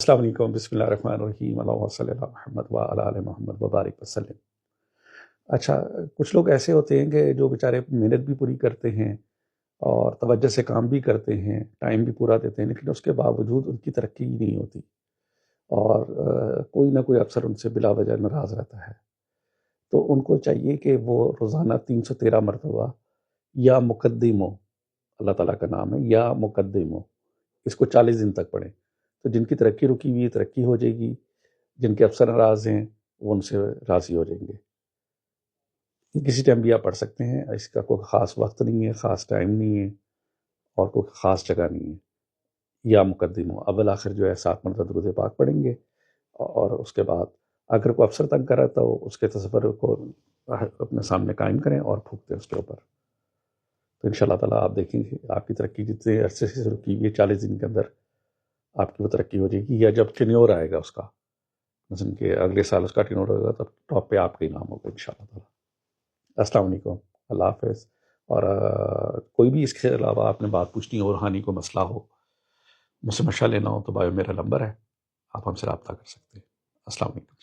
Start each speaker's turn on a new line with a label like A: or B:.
A: السلام علیکم، بسم اللہ الرحمن الرحیم، اللہم صلی علی محمد وعلی آل محمد وبارک وسلم۔ اچھا، کچھ لوگ ایسے ہوتے ہیں کہ جو بیچارے محنت بھی پوری کرتے ہیں اور توجہ سے کام بھی کرتے ہیں، ٹائم بھی پورا دیتے ہیں، لیکن اس کے باوجود ان کی ترقی ہی نہیں ہوتی اور کوئی نہ کوئی افسر ان سے بلا وجہ ناراض رہتا ہے۔ تو ان کو چاہیے کہ وہ روزانہ 313 مرتبہ یا مقدمو، اللہ تعالیٰ کا نام ہے، یا مقدمو، اس کو 40 دن تک پڑھیں۔ تو جن کی ترقی رکی ہوئی ہے ترقی ہو جائے گی، جن کے افسر ناراض ہیں وہ ان سے راضی ہو جائیں گے۔ کسی ٹائم بھی آپ پڑھ سکتے ہیں، اس کا کوئی خاص وقت نہیں ہے، خاص ٹائم نہیں ہے اور کوئی خاص جگہ نہیں ہے۔ یا مقدمو، اول آخر جو ہے 7 مرتبہ درود پاک پڑھیں گے، اور اس کے بعد اگر کوئی افسر تنگ کرا تو اس کے تصور کو اپنے سامنے قائم کریں اور پھونک دیں اس کے اوپر۔ تو انشاءاللہ تعالیٰ آپ دیکھیں گے آپ کی ترقی جتنے عرصے سے رکی ہوئی ہے 40 دن کے اندر آپ کی وہ ترقی ہو جائے گی، یا جب ٹینیور آئے گا اس کا، مثلا کہ اگلے سال اس کا ٹینیور ہوگا تب ٹاپ پہ آپ کا ہی نام ہوگا انشاءاللہ تعالیٰ۔ السلام علیکم، اللہ حافظ۔ اور کوئی بھی اس کے علاوہ آپ نے بات پوچھنی ہو، روحانی کو مسئلہ ہو، مجھ سے مشورہ لینا ہو تو بایو میرا نمبر ہے، آپ ہم سے رابطہ کر سکتے ہیں۔ السلام علیکم۔